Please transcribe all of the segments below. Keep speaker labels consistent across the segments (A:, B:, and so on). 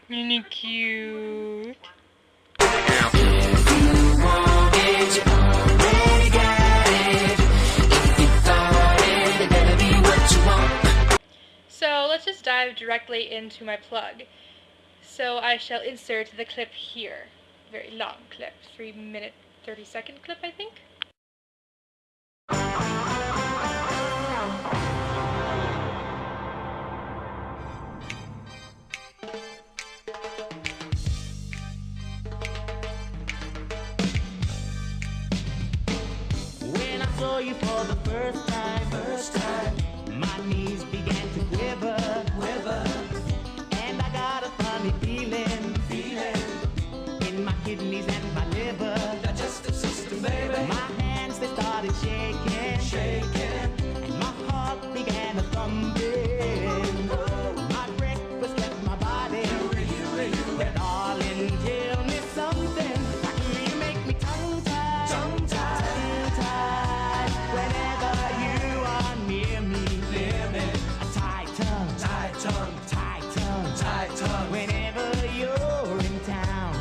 A: Really cute. So let's just dive directly into my plug. So I shall insert the clip here. Very long clip, 3-minute 30-second clip, I think.
B: When I saw you for the first time, my knees began to quiver, and I got a funny feeling in my kidneys and my liver, digestive system, baby. My hands, they started shaking, and my heart began a thumping. My breakfast left my body, but darling, tell me something. Why do you make me tongue-tied, whenever you are near me? A tight tongue, whenever you're in town.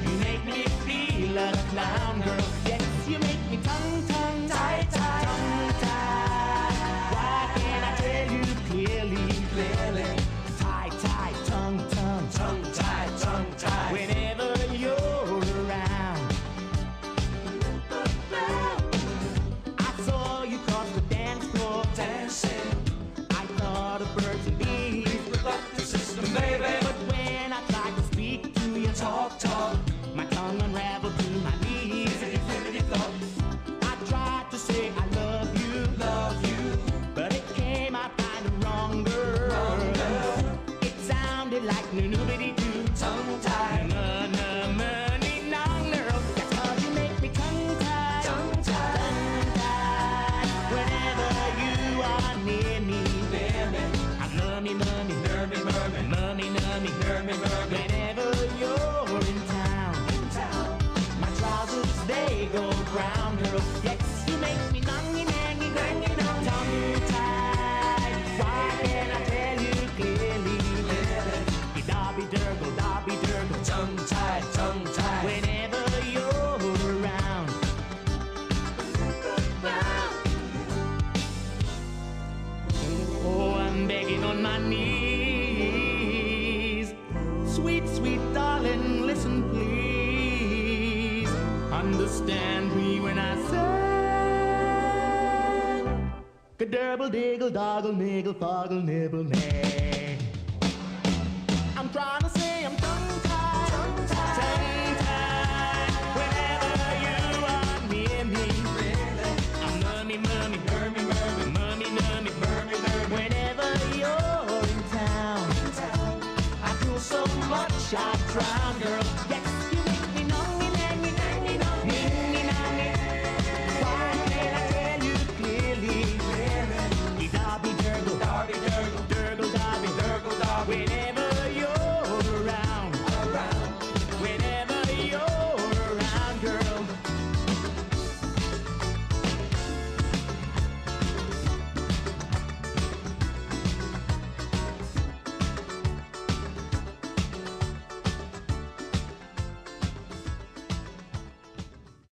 B: You make me feel a clown, girl. Yes, you make me tongue-tied. Why can't I tell you clearly? Tight, tongue-tied, whenever you're around. I saw you cross the dance floor, dancing. I thought of birds and bees, reproductive system, baby. But when I tried to speak to you, talk, my tongue unraveled to my knees. I tried to say I love you, but it came out kind of wrong, girl. It sounded like noo-noo-bitty-doo, tongue-tied, na-na-money-nong-girl. That's how you make me tongue-tied, whenever you are near me. I'm nummy, whenever you're in town. My trousers, they go brown, girl. Yes, you make me nongy-nangy, tongue-tied. Why can't I tell you clearly? Dobby-durgle, tongue-tied, whenever you're around. Oh, I'm begging on my knees. Sweet darling, listen please. Understand me when I say Gadurble, diggle, doggle, niggle, foggle, nibble, nay. I'm trying to say I'm tongue-tied, whenever you are near me. I'm nummy, whenever you're in town. I feel so much I drown, girl. Yes, you make me nongy-nangy, ningy-nongy. Why can't I tell you clearly? Dobby-durgle, durgle-dobby, whenever you're around, whenever you're around, girl.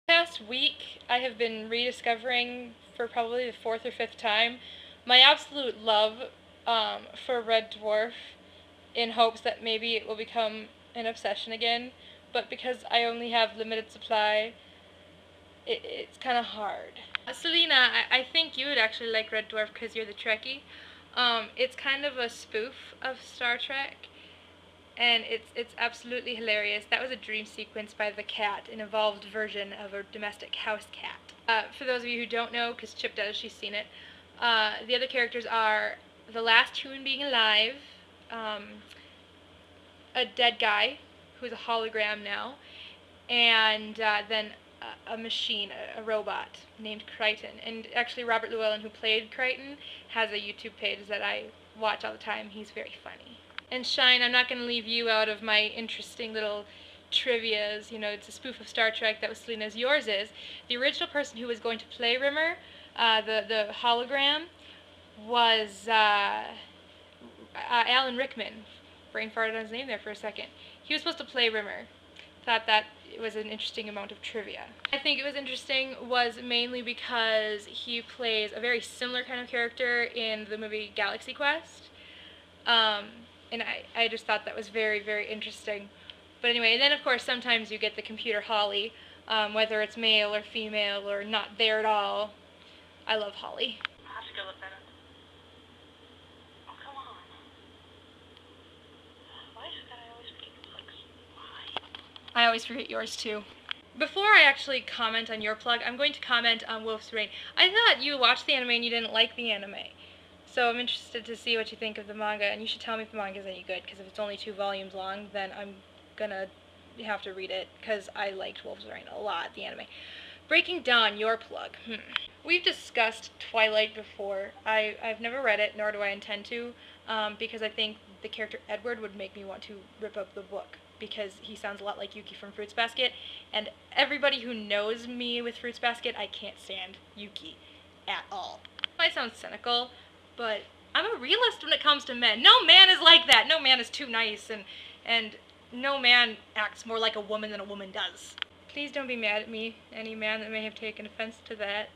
A: Past week, I have been rediscovering, for probably the 4th or 5th time, my absolute love for Red Dwarf, in hopes that maybe it will become an obsession again. But because I only have limited supply, it's kind of hard. Selena, I think you would actually like Red Dwarf because you're the Trekkie. It's kind of a spoof of Star Trek, and it's absolutely hilarious. That was a dream sequence by the cat, an evolved version of a domestic house cat. For those of you who don't know, because Chip does, she's seen it, the other characters are the last human being alive, a dead guy who's a hologram now, and then a machine, a robot named Kryten. And actually Robert Llewellyn, who played Kryten, has a YouTube page that I watch all the time. He's very funny. And Shine, I'm not going to leave you out of my interesting little trivias. You know, it's a spoof of Star Trek. That was Selena's. Yours is. The original person who was going to play Rimmer, the hologram, was Alan Rickman brain farted on his name there for a second. He was supposed to play Rimmer. Thought that it was an interesting amount of trivia. I think it was interesting was mainly because he plays a very similar kind of character in the movie Galaxy Quest. And I just thought that was very, very interesting. But anyway, and then of course sometimes you get the computer Holly, whether it's male or female or not there at all. I love Holly.
C: I'll have to go look that up. Oh, come on. Why is it that I always forget your plugs? Why?
A: I always forget yours too. Before I actually comment on your plug, I'm going to comment on Wolf's Rain. I thought you watched the anime and you didn't like the anime. So I'm interested to see what you think of the manga, and you should tell me if the manga is any good, because if it's only 2 volumes long, then I'm gonna have to read it, because I liked Wolf's Rain a lot, the anime. Breaking Dawn, your plug. We've discussed Twilight before. I've never read it, nor do I intend to, because I think the character Edward would make me want to rip up the book, because he sounds a lot like Yuki from Fruits Basket, and everybody who knows me with Fruits Basket, I can't stand Yuki at all. Might sound cynical, but I'm a realist when it comes to men. No man is like that. No man is too nice, and no man acts more like a woman than a woman does. Please don't be mad at me, any man that may have taken offense to that.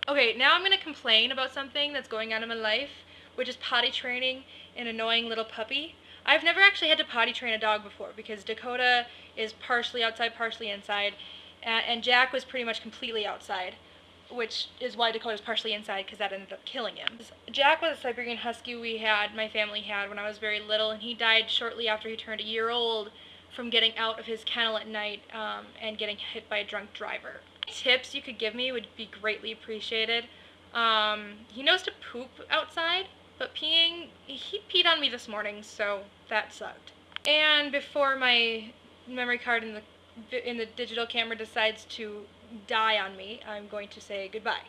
A: Okay, now I'm going to complain about something that's going on in my life, which is potty training an annoying little puppy. I've never actually had to potty train a dog before, because Dakota is partially outside, partially inside, and Jack was pretty much completely outside, which is why Dakota's partially inside, because that ended up killing him. Jack was a Siberian Husky my family had when I was very little, and he died shortly after he turned a year old from getting out of his kennel at night and getting hit by a drunk driver. Tips you could give me would be greatly appreciated. He knows to poop outside, but he peed on me this morning, so that sucked. And before my memory card in the digital camera decides to die on me, I'm going to say goodbye.